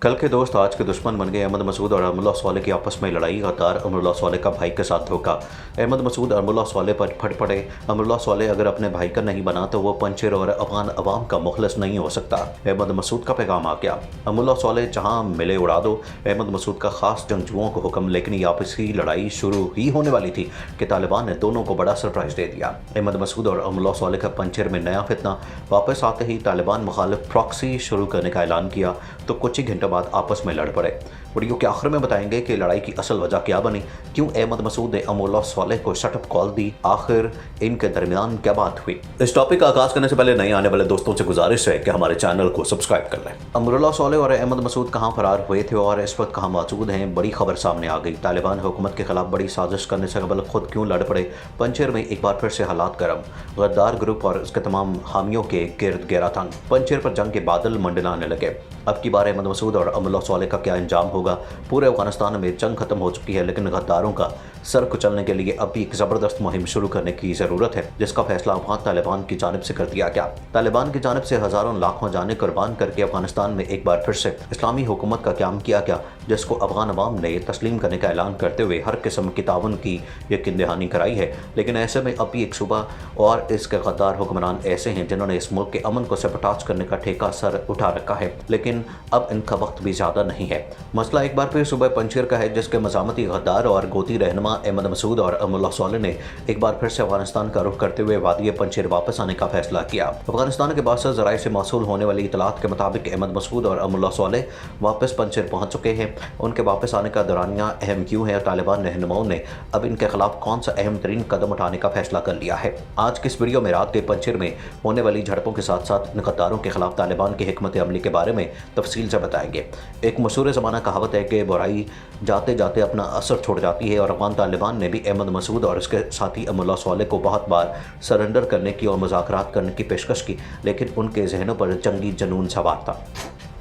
कल के दोस्त आज के दुश्मन बन गए। अहमद मसूद और अमरुल्लाह स्वाले की आपस में लड़ाई। गद्दार अमरुल्लाह स्वाले का भाई के साथ धोखा। अहमद मसूद अमरुल्लाह स्वाले पर फट पड़े। अमरुल्लाह स्वाले अगर अपने भाई का नहीं बना तो वो पंचर और अफगान अवाम का मुखलिस नहीं हो सकता। अहमद मसूद का पैगाम आ गया। अमरुल्लाह स्वाले जहां मिले उड़ा दो। अहमद मसूद का खास जंगजुओं को हुक्म, लेकिन ये आपसी लड़ाई शुरू ही होने वाली थी कि तालिबान ने दोनों को बड़ा सरप्राइज दे दिया। अहमद मसूद और अमरुल्लाह स्वाले का पंचर में नया फितना। वापस आते ही तालिबान मुखालिफ प्रॉक्सी शुरू करने का ऐलान किया तो कुछ ही घंटों बाद आपस में लड़ पड़े। वीडियो के आखिर में बताएंगे कि लड़ाई की असल वजह क्या बनी, क्यों अहमद मसूद ने अमरुल्लाह स्वाले को शटअप कॉल दी, आखिर इनके दरमियान क्या बात हुई। इस टॉपिक का आगाज करने से पहले नए आने वाले दोस्तों से गुजारिश है कि हमारे चैनल को सब्सक्राइब कर लें। अमरुल्लाह स्वाले और अहमद मसूद कहां फरार हुए थे और इस वक्त कहां मौजूद हैं, बड़ी खबर सामने आ गई। तालिबान हुकूमत के खिलाफ बड़ी साजिश करने से कबल खुद क्यों लड़ पड़े। पंचर में एक बार फिर से हालात गर्म। गद्दार ग्रुप और उसके तमाम हामियों के गिर्द घेरा तंग। पंचर पर जंग के बादल मंडलाने लगे। अब की बार अहमद मसूद और अमरुल्लाह स्वाले का क्या अंजाम होगा। पूरे अफगानिस्तान में जंग खत्म हो चुकी है, लेकिन गद्दारों का सर कुचलने के लिए अब भी एक ज़बरदस्त मुहिम शुरू करने की ज़रूरत है, जिसका फैसला अफगान तालिबान की जानिब से कर दिया गया। तालिबान की जानिब से हज़ारों लाखों जाने कुर्बान करके अफगानिस्तान में एक बार फिर से इस्लामी हुकूमत का क़याम किया गया, जिसको अफगान अवाम ने तस्लीम करने का ऐलान करते हुए हर किस्म की ताउन की यकीन दहानी कराई है। लेकिन ऐसे में अब भी एक सूबा और इसके गद्दार हुक्मरान ऐसे हैं जिन्होंने इस मुल्क के अमन को सबटाज करने का ठेका सर उठा रखा है, लेकिन अब इनका वक्त भी ज़्यादा नहीं है। मसला एक बार फिर सूबा पंजशेर का है, जिसके मज़ामती गद्दार और गोती रहनुमा अहमद मसूद और अमरुल्लाह स्वाले ने एक बार फिर से अफगानिस्तान का रुख करते हुए वादी पंजशेर वापस आने का फैसला किया। अफगानिस्तान के बादशाह ज़राए से मौसूल होने वाली इतलात के मुताबिक अहमद मसूद और अमरुल्लाह स्वाले वापस पंजशेर पहुँच चुके हैं। उनके वापस आने का दौरानिया अहम क्यों है, तालिबान रहनुमाओं ने अब इनके खिलाफ कौन सा अहम तरीन कदम उठाने का फैसला कर लिया है। आज की इस वीडियो में रात के पंजशेर में होने वाली झड़पों के साथ साथ इन गद्दारों के खिलाफ तालिबान की हिकमत अमली के बारे में तफसील से बताएंगे। एक मशहूर ज़माना कहावत है कि बुराई जाते जाते अपना असर छोड़ जाती है, और अफगान तालिबान ने भी अहमद मसूद और उसके साथी अमरुल्लाह स्वाले को बहुत बार सरेंडर करने की और मुज़ाकरात करने की पेशकश की, लेकिन उनके जहनों पर जंगी जुनून सवार था।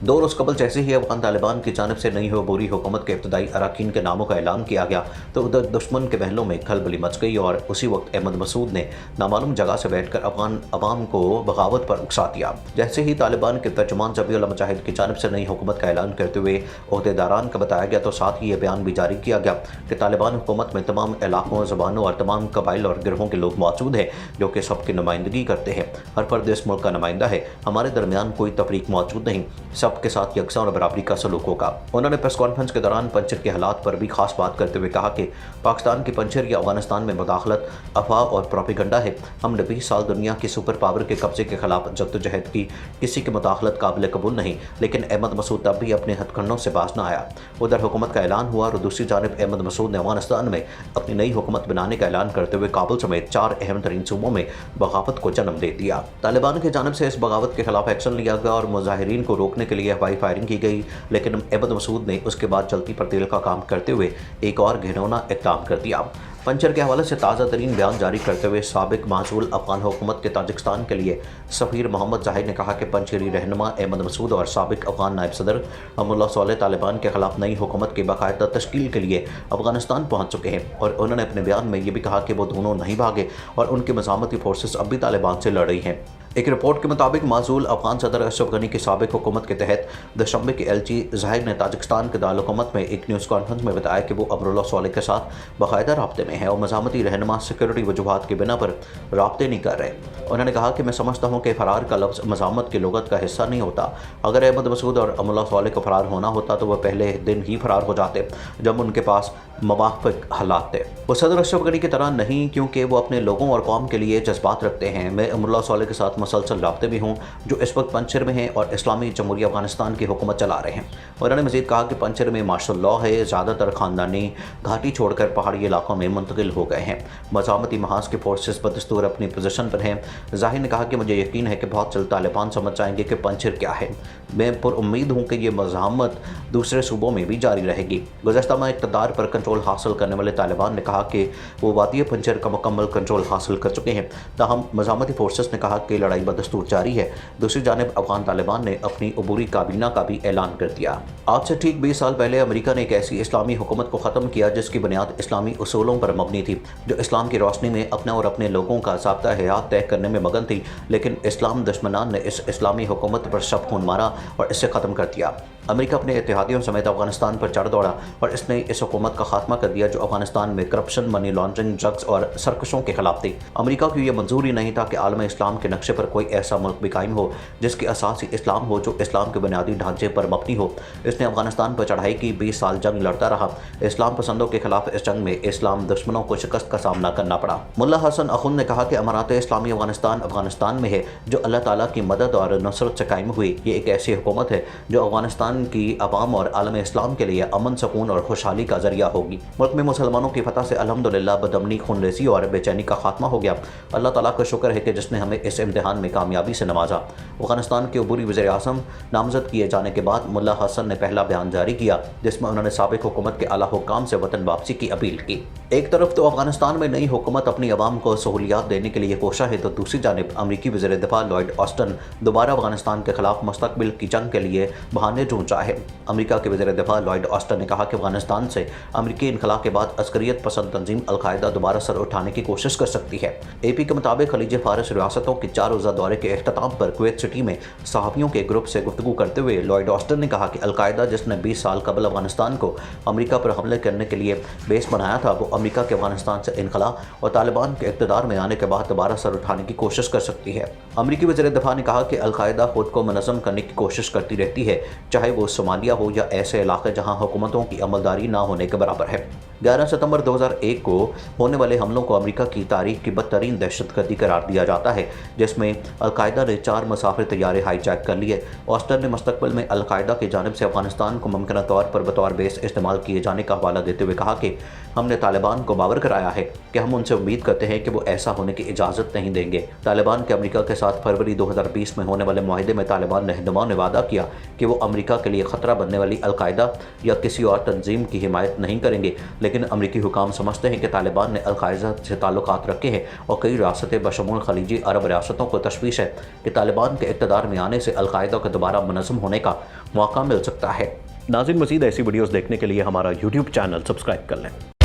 2 रोज़ कबल जैसे ही अफगान तालिबान की जानिब से नहीं बुरी हुकूमत के इब्तदाई अरकान के नामों का ऐलान किया गया तो उधर दुश्मन के महलों में खलबली मच गई, और उसी वक्त अहमद मसूद ने नामालूम जगह से बैठकर अफगान अवाम को बगावत पर उकसा दिया। जैसे ही तालिबान के तर्जुमान ज़बीहुल्लाह मुजाहिद की जानिब से नई हुकूमत का ऐलान करते हुए ओहदेदारान का बताया गया, तो साथ ही ये बयान भी जारी किया गया कि तालिबान हुकूमत में तमाम इलाकों, ज़बानों और तमाम कबाइल और गिरोहों के लोग मौजूद हैं जो कि सबकी नुमाइंदगी करते हैं। हर फर्द इस मुल्क का नुमाइंदा है। हमारे दरमियान कोई तफरीक मौजूद नहीं, सबके साथ यकसा और बराबरी का सलूक होगा। उन्होंने प्रेस कॉन्फ्रेंस के दौरान पंजशेर के हालात पर भी खास बात करते हुए कहा कि पाकिस्तान की पंजशेर या अफगानिस्तान में मुदाखलत अफवाह और प्रोपेगेंडा है। हमने 20 साल दुनिया की सुपर पावर के कब्जे के खिलाफ जद्दोजहद की, किसी की मुदाखलत काबिल कबूल नहीं, लेकिन अहमद मसूद तब भी अपने हथकंडों से बाज न आया। उधर हुकूमत का ऐलान हुआ और दूसरी जानिब अहमद मसूद ने अफगानिस्तान में अपनी नई हुकूमत बनाने का ऐलान करते हुए काबुल समेत 4 अहम तरीन सूबों में बगावत को जन्म दे दिया। तालिबान की जानिब से इस बगावत के खिलाफ एक्शन लिया गया और मुजाहिरीन को रोकने के लिए हवाई फायरिंग की गई, लेकिन अहमद मसूद ने उसके बाद चलती पर तेल का काम करते हुए एक और घिनौना इक़दाम कर दिया। पंजशेर के हवाले से ताज़ा तरीन बयान जारी करते हुए साबिक मासूल अफगान हुकूमत के ताजिकिस्तान के लिए सफ़ीर मोहम्मद जाहिद ने कहा कि पंजशेरी रहनुमा अहमद मसूद और साबिक अफगान नायब सदर अमरुल्लाह स्वाले तालिबान के खिलाफ नई हुकूमत की बाकायदा तश्कील के लिए अफगानिस्तान पहुँच चुके हैं, और उन्होंने अपने बयान में ये भी कहा कि वो दोनों नहीं भागे और उनकी मज़ामती फोर्सेस अब भी तालिबान से लड़ रही हैं। एक रिपोर्ट के मुताबिक मासूल अफगान सदर अशरफ गनी की साबिक हुकूमत के तहत दुशंबे के एलची जाहिर ने ताजिकिस्तान के दारुल-ए-हुकूमत में एक न्यूज़ कॉन्फ्रेंस में बताया कि वो अमरुल्लाह स्वाले के साथ बाकायदा राब्ते में है और मज़ामती रहनुमा सिक्योरिटी वजूहात के बिना पर राब्ते नहीं कर रहे। उन्होंने कहा कि मैं समझता हूँ कि फ़रार का लफ्ज़ मज़ामत की लुगत का हिस्सा नहीं होता। अगर अहमद मसूद और अमरुल्लाह स्वाले को फ़रार होना होता तो वह पहले दिन ही फ़रार हो जाते जब उनके पास मवाफ़िक हालात थे। वो सदर अशरफ गनी की तरह नहीं, क्योंकि वो अपने लोगों और कौम के लिए जज्बात रखते हैं। मैं अमरुल्लाह स्वाले के साथ मसलसल राब्ते में हूँ, जो इस वक्त पंजशेर में हैं और इस्लामी जमहूरिया अफगानिस्तान की हुकूमत चला रहे हैं। और उन्होंने मज़ीद कहा कि पंजशेर में मार्शल लॉ है, ज़्यादातर ख़ानदानी घाटी छोड़कर पहाड़ी इलाकों में मुंतकिल हो गए हैं। मज़ामती महाज के फोर्सेस बदस्तूर अपनी पोजीशन पर हैं। जाहिर ने कहा कि मुझे यकीन है कि बहुत जल्द तालिबान समझ जाएंगे कि पंजशेर क्या है। मैं पुरुम्मीद हूँ कि ये मज़ामत दूसरे सूबों में भी जारी रहेगी। गुज़श्ता माह इक़्तिदार पर कंट्रोल हासिल करने वाले तालिबान ने कहा कि वो वादी पंजशेर का मुकम्मल कंट्रोल हासिल कर चुके हैं। ताहम मज़ामती फोर्सेस ने कहा कि लड़ाई बदस्तूर जारी है। दूसरी जानिब अफगान तालिबान ने अपनी अबूरी काबीना का भी ऐलान कर दिया। आज से ठीक 20 साल पहले अमेरिका ने एक ऐसी इस्लामी हुकूमत को ख़त्म किया जिसकी बुनियाद इस्लामी उसूलों पर मबनी थी, जो इस्लाम की रोशनी में अपने और अपने लोगों का ज़ाब्ता हयात तय करने में मगन थी। लेकिन इस्लाम दुश्मनान ने इस इस्लामी हुकूमत पर शब खून मारा और इसे ख़त्म कर दिया। अमेरिका अपने इत्तेहादियों समेत अफगानिस्तान पर चढ़ दौड़ा और इसने इस हुकूमत का खात्मा कर दिया जो अफगानिस्तान में करप्शन, मनी लॉन्ड्रिंग, ड्रग्स और सरकशों के खिलाफ थी। अमेरिका को यह मंजूर ही नहीं था कि आलम इस्लाम के नक्शे पर कोई ऐसा मुल्क भी कायम हो जिसकी असास ही इस्लाम हो, जो इस्लाम के बुनियादी ढांचे पर मबनी हो। इसने अफगानिस्तान पर चढ़ाई की, 20 साल जंग लड़ता रहा। इस्लाम पसंदों के खिलाफ इस जंग में इस्लाम दुश्मनों को शिकस्त का सामना करना पड़ा। मुल्ला हसन अखुंद ने कहा कि अमारात इस्लामी अफगानिस्तान में है जो अल्लाह ताला की मदद और नुसरत से कायम हुई। ये एक ऐसी हुकूमत है जो अफगानिस्तान की अवाम और आलम इस्लाम के लिए अमन, सुकून और खुशहाली का जरिया होगी। मुल्क में मुसलमानों की फतह से अल्हम्दुलिल्लाह बदअमनी, खूनरेज़ी और बेचैनी का खात्मा हो गया। अल्लाह ताला का शुक्र है कि जिसने हमें इस इम्तिहान में कामयाबी से नवाजा। अफगानिस्तान के अबूरी वज़ीर आज़म नामज़द किए जाने के बाद मुल्ला हसन ने पहला बयान जारी किया जिसमें उन्होंने साबिक़ हुकूमत के आला हुक्काम से वतन वापसी की अपील की। एक तरफ तो अफगानिस्तान में नई हुकूमत अपनी अवाम को सहूलियात देने के लिए कोशा है, तो दूसरी जानिब अमरीकी वज़ीर दिफा लॉयड ऑस्टिन दोबारा अफगानिस्तान के खिलाफ मुस्तक़बिल की जंग के लिए बहाने ढूंढ रहा है। अमेरिका के वज़ीर दिफा लॉयड ऑस्टिन ने कहा कि अफगानिस्तान से अमरीकी इनखला के बाद अस्करियत पसंद तंजीम अलकायदा दोबारा सर उठाने की कोशिश कर सकती है। AP के मुताबिक खलीज फारस रियासतों के 4 रोज़ा दौरे के अख्ताम पर कुवैत सिटी में सहाफ़ियों के ग्रुप से गुफ्तगू करते हुए लॉयड ऑस्टिन ने कहा कि अलकायदा जिसने 20 साल कबल अफगानिस्तान को अमरीका पर हमले करने के लिए बेस बनाया था, वो अमरीका के अफगानिस्तान से इनखला और तालिबान के इक़्तिदार में आने के बाद दोबारा सर उठाने की कोशिश कर सकती है। अमरीकी वज़ीर दिफा ने कहा कि अलकायदा खुद को मुनज़्ज़म करने की कोशिश करती रहती है, चाहे वो सोमालिया हो या ऐसे इलाके जहां हुकूमतों की अमलदारी ना होने के बराबर है। 11 सितंबर 2001 को होने वाले हमलों को अमेरिका की तारीख की बदतरीन दहशतगर्दी करार दिया जाता है, जिसमें अलकायदा ने 4 मुसाफिर तैयारे हाईजैक कर लिए। ऑस्टिन ने मुस्तकबिल में अलकायदा की जानिब से अफगानिस्तान को मुमकिन तौर पर बतौर बेस इस्तेमाल किए जाने का हवाला देते हुए कहा कि हमने तालिबान को बावर कराया है कि हम उनसे उम्मीद करते हैं कि वो ऐसा होने की इजाज़त नहीं देंगे। तालिबान के अमेरिका के साथ फरवरी 2020 में होने वाले मुआहदे में तालिबान रहनुमाओं ने वादा किया कि वो अमेरिका के लिए ख़तरा बनने वाली अलकायदा या किसी और तंजीम की हिमायत नहीं करेंगे। लेकिन अमरीकी हुकाम समझते हैं कि तालिबान ने अलकायदा से ताल्लुकात रखे हैं और कई रियासतें बशमूल खलीजी अरब रियासतों को तशवीश है कि तालिबान के इक़्तिदार में आने से अलकायदा को दोबारा मुनज़्ज़म होने का मौका मिल सकता है। नाज़रीन, मज़ीद ऐसी वीडियोज़ देखने के लिए हमारा YouTube चैनल सब्सक्राइब कर लें।